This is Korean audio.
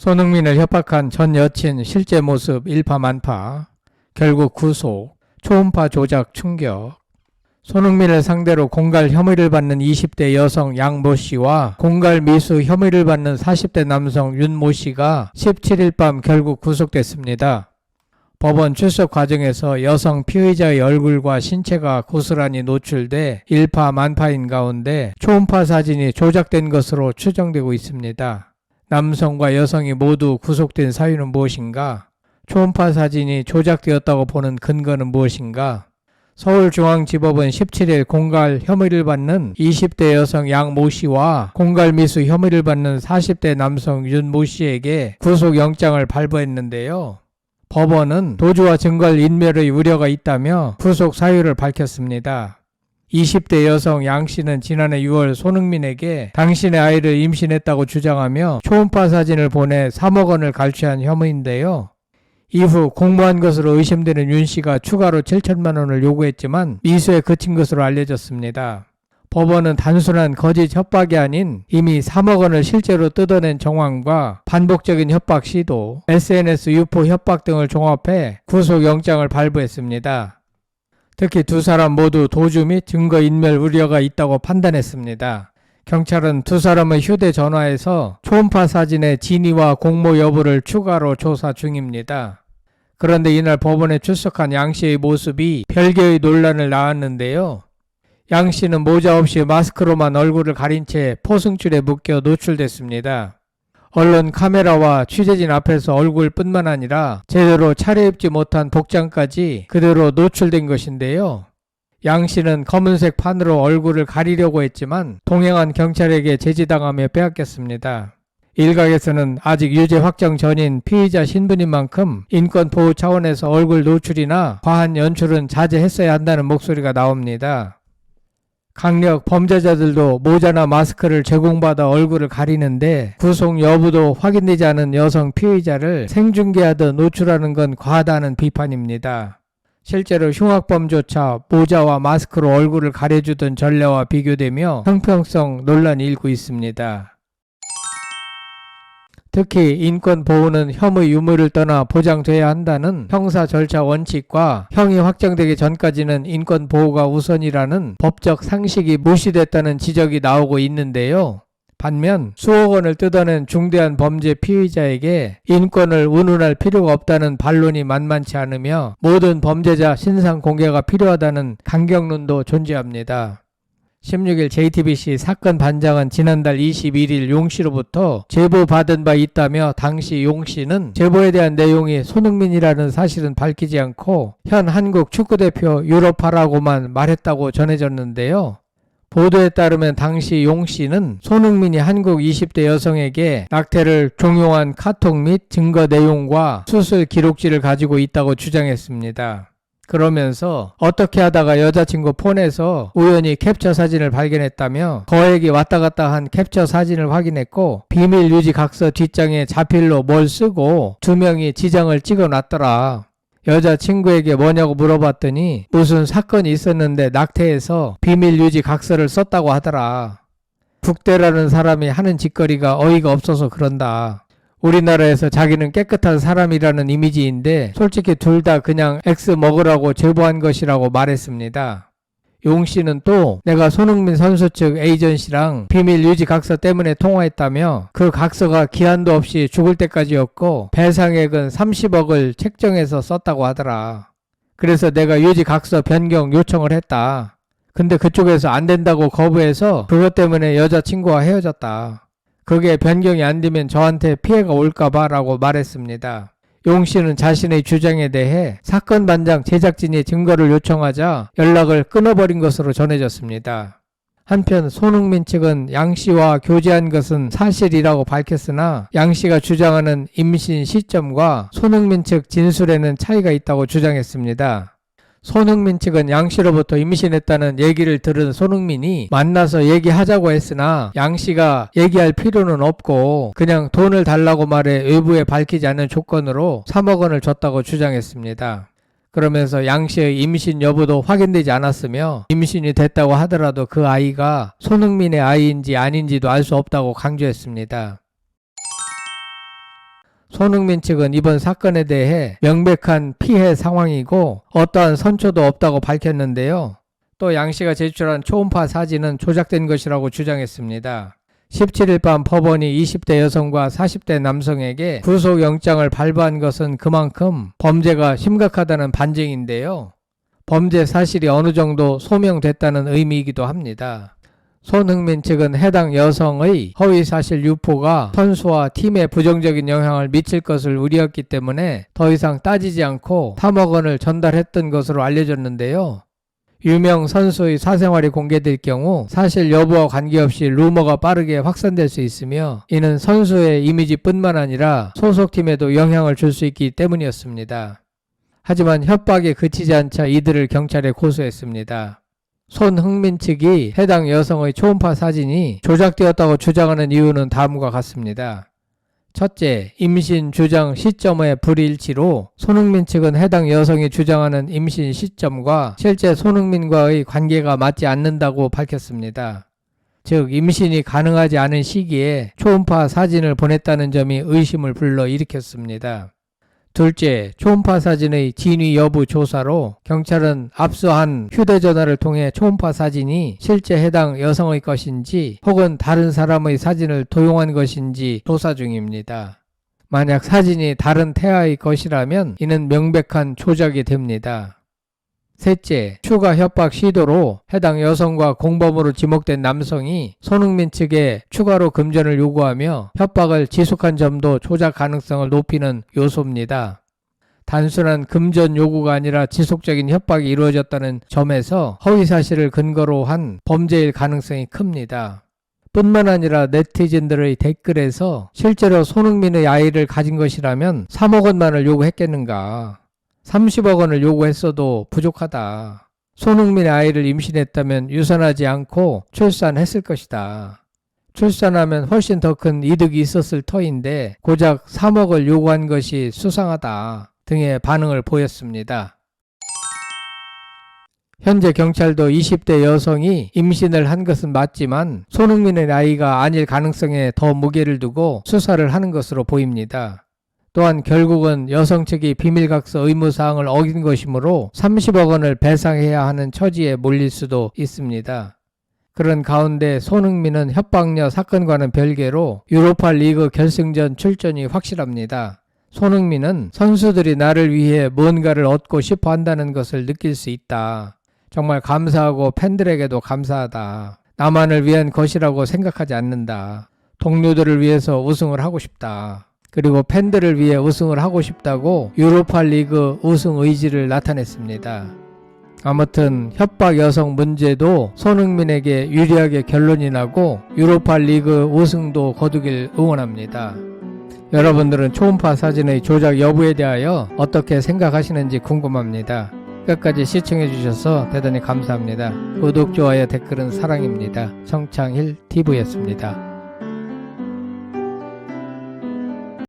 손흥민을 협박한 전 여친 실제 모습 일파만파, 결국 구속, 초음파 조작 충격. 손흥민을 상대로 공갈 혐의를 받는 20대 여성 양모 씨와 공갈 미수 혐의를 받는 40대 남성 윤모 씨가 17일 밤 결국 구속됐습니다. 법원 출석 과정에서 여성 피의자의 얼굴과 신체가 고스란히 노출돼 일파만파인 가운데 초음파 사진이 조작된 것으로 추정되고 있습니다. 남성과 여성이 모두 구속된 사유는 무엇인가? 초음파 사진이 조작되었다고 보는 근거는 무엇인가? 서울중앙지법은 17일 공갈 혐의를 받는 20대 여성 양모 씨와 공갈 미수 혐의를 받는 40대 남성 윤모 씨에게 구속영장을 발부했는데요. 법원은 도주와 증거를 인멸의 우려가 있다며 구속 사유를 밝혔습니다. 20대 여성 양 씨는 지난해 6월 손흥민에게 당신의 아이를 임신했다고 주장하며 초음파 사진을 보내 3억 원을 갈취한 혐의인데요. 이후 공모한 것으로 의심되는 윤 씨가 추가로 7천만 원을 요구했지만 미수에 그친 것으로 알려졌습니다. 법원은 단순한 거짓 협박이 아닌 이미 3억 원을 실제로 뜯어낸 정황과 반복적인 협박 시도, SNS 유포 협박 등을 종합해 구속영장을 발부했습니다. 특히 두 사람 모두 도주 및 증거인멸 우려가 있다고 판단했습니다. 경찰은 두 사람의 휴대전화에서 초음파 사진의 진위와 공모 여부를 추가로 조사 중입니다. 그런데 이날 법원에 출석한 양 씨의 모습이 별개의 논란을 낳았는데요. 양 씨는 모자 없이 마스크로만 얼굴을 가린 채 포승줄에 묶여 노출됐습니다. 언론 카메라와 취재진 앞에서 얼굴뿐만 아니라 제대로 차려입지 못한 복장까지 그대로 노출된 것인데요. 양 씨는 검은색 판으로 얼굴을 가리려고 했지만 동행한 경찰에게 제지당하며 빼앗겼습니다. 일각에서는 아직 유죄 확정 전인 피의자 신분인 만큼 인권 보호 차원에서 얼굴 노출이나 과한 연출은 자제했어야 한다는 목소리가 나옵니다. 강력 범죄자들도 모자나 마스크를 제공받아 얼굴을 가리는데 구속 여부도 확인되지 않은 여성 피의자를 생중계하듯 노출하는 건 과하다는 비판입니다. 실제로 흉악범조차 모자와 마스크로 얼굴을 가려주던 전례와 비교되며 형평성 논란이 일고 있습니다. 특히 인권 보호는 혐의 유무를 떠나 보장돼야 한다는 형사 절차 원칙과 형이 확정되기 전까지는 인권 보호가 우선이라는 법적 상식이 무시됐다는 지적이 나오고 있는데요. 반면 수억 원을 뜯어낸 중대한 범죄 피의자에게 인권을 운운할 필요가 없다는 반론이 만만치 않으며 모든 범죄자 신상 공개가 필요하다는 강경론도 존재합니다. 16일 JTBC 사건 반장은 지난달 21일 용 씨로부터 제보받은 바 있다며 당시 용 씨는 제보에 대한 내용이 손흥민이라는 사실은 밝히지 않고 현 한국 축구대표 유럽파라고만 말했다고 전해졌는데요. 보도에 따르면 당시 용 씨는 손흥민이 한국 20대 여성에게 낙태를 종용한 카톡 및 증거 내용과 수술 기록지를 가지고 있다고 주장했습니다. 그러면서 어떻게 하다가 여자친구 폰에서 우연히 캡처 사진을 발견했다며 거액이 왔다 갔다 한 캡처 사진을 확인했고 비밀 유지 각서 뒷장에 자필로 뭘 쓰고 두 명이 지장을 찍어놨더라. 여자친구에게 뭐냐고 물어봤더니 무슨 사건이 있었는데 낙태해서 비밀 유지 각서를 썼다고 하더라. 북대라는 사람이 하는 짓거리가 어이가 없어서 그런다. 우리나라에서 자기는 깨끗한 사람이라는 이미지인데 솔직히 둘 다 그냥 X 먹으라고 제보한 것이라고 말했습니다. 용 씨는 또 내가 손흥민 선수 측 에이전시랑 비밀 유지 각서 때문에 통화했다며 그 각서가 기한도 없이 죽을 때까지였고 배상액은 30억을 책정해서 썼다고 하더라. 그래서 내가 유지 각서 변경 요청을 했다. 근데 그쪽에서 안 된다고 거부해서 그것 때문에 여자친구와 헤어졌다. 그게 변경이 안 되면 저한테 피해가 올까봐 라고 말했습니다. 용 씨는 자신의 주장에 대해 사건 반장 제작진이 증거를 요청하자 연락을 끊어버린 것으로 전해졌습니다. 한편 손흥민 측은 양 씨와 교제한 것은 사실이라고 밝혔으나 양 씨가 주장하는 임신 시점과 손흥민 측 진술에는 차이가 있다고 주장했습니다. 손흥민 측은 양 씨로부터 임신했다는 얘기를 들은 손흥민이 만나서 얘기하자고 했으나 양 씨가 얘기할 필요는 없고 그냥 돈을 달라고 말해 외부에 밝히지 않은 조건으로 3억 원을 줬다고 주장했습니다. 그러면서 양 씨의 임신 여부도 확인되지 않았으며 임신이 됐다고 하더라도 그 아이가 손흥민의 아이인지 아닌지도 알 수 없다고 강조했습니다. 손흥민 측은 이번 사건에 대해 명백한 피해 상황이고 어떠한 선처도 없다고 밝혔는데요. 또 양 씨가 제출한 초음파 사진은 조작된 것이라고 주장했습니다. 17일 밤 법원이 20대 여성과 40대 남성에게 구속영장을 발부한 것은 그만큼 범죄가 심각하다는 반증인데요. 범죄 사실이 어느 정도 소명됐다는 의미이기도 합니다. 손흥민 측은 해당 여성의 허위사실 유포가 선수와 팀에 부정적인 영향을 미칠 것을 우려했기 때문에 더 이상 따지지 않고 3억 원을 전달했던 것으로 알려졌는데요. 유명 선수의 사생활이 공개될 경우 사실 여부와 관계없이 루머가 빠르게 확산될 수 있으며 이는 선수의 이미지뿐만 아니라 소속팀에도 영향을 줄 수 있기 때문이었습니다. 하지만 협박에 그치지 않자 이들을 경찰에 고소했습니다. 손흥민 측이 해당 여성의 초음파 사진이 조작되었다고 주장하는 이유는 다음과 같습니다. 첫째, 임신 주장 시점의 불일치로 손흥민 측은 해당 여성이 주장하는 임신 시점과 실제 손흥민과의 관계가 맞지 않는다고 밝혔습니다. 즉, 임신이 가능하지 않은 시기에 초음파 사진을 보냈다는 점이 의심을 불러일으켰습니다. 둘째, 초음파 사진의 진위 여부 조사로 경찰은 압수한 휴대전화를 통해 초음파 사진이 실제 해당 여성의 것인지 혹은 다른 사람의 사진을 도용한 것인지 조사 중입니다. 만약 사진이 다른 태아의 것이라면 이는 명백한 조작이 됩니다. 셋째, 추가 협박 시도로 해당 여성과 공범으로 지목된 남성이 손흥민 측에 추가로 금전을 요구하며 협박을 지속한 점도 조작 가능성을 높이는 요소입니다. 단순한 금전 요구가 아니라 지속적인 협박이 이루어졌다는 점에서 허위사실을 근거로 한 범죄일 가능성이 큽니다. 뿐만 아니라 네티즌들의 댓글에서 실제로 손흥민의 아이를 가진 것이라면 3억 원만을 요구했겠는가? 30억 원을 요구했어도 부족하다. 손흥민의 아이를 임신했다면 유산하지 않고 출산했을 것이다. 출산하면 훨씬 더 큰 이득이 있었을 터인데 고작 3억을 요구한 것이 수상하다 등의 반응을 보였습니다. 현재 경찰도 20대 여성이 임신을 한 것은 맞지만 손흥민의 아이가 아닐 가능성에 더 무게를 두고 수사를 하는 것으로 보입니다. 또한 결국은 여성 측이 비밀각서 의무사항을 어긴 것이므로 30억 원을 배상해야 하는 처지에 몰릴 수도 있습니다. 그런 가운데 손흥민은 협박녀 사건과는 별개로 유로파 리그 결승전 출전이 확실합니다. 손흥민은 선수들이 나를 위해 무언가를 얻고 싶어 한다는 것을 느낄 수 있다. 정말 감사하고 팬들에게도 감사하다. 나만을 위한 것이라고 생각하지 않는다. 동료들을 위해서 우승을 하고 싶다. 그리고 팬들을 위해 우승을 하고 싶다고 유로파 리그 우승 의지를 나타냈습니다. 아무튼 협박 여성 문제도 손흥민에게 유리하게 결론이 나고 유로파 리그 우승도 거두길 응원합니다. 여러분들은 초음파 사진의 조작 여부에 대하여 어떻게 생각하시는지 궁금합니다. 끝까지 시청해 주셔서 대단히 감사합니다. 구독, 좋아요, 댓글은 사랑입니다. 성창힐 TV였습니다.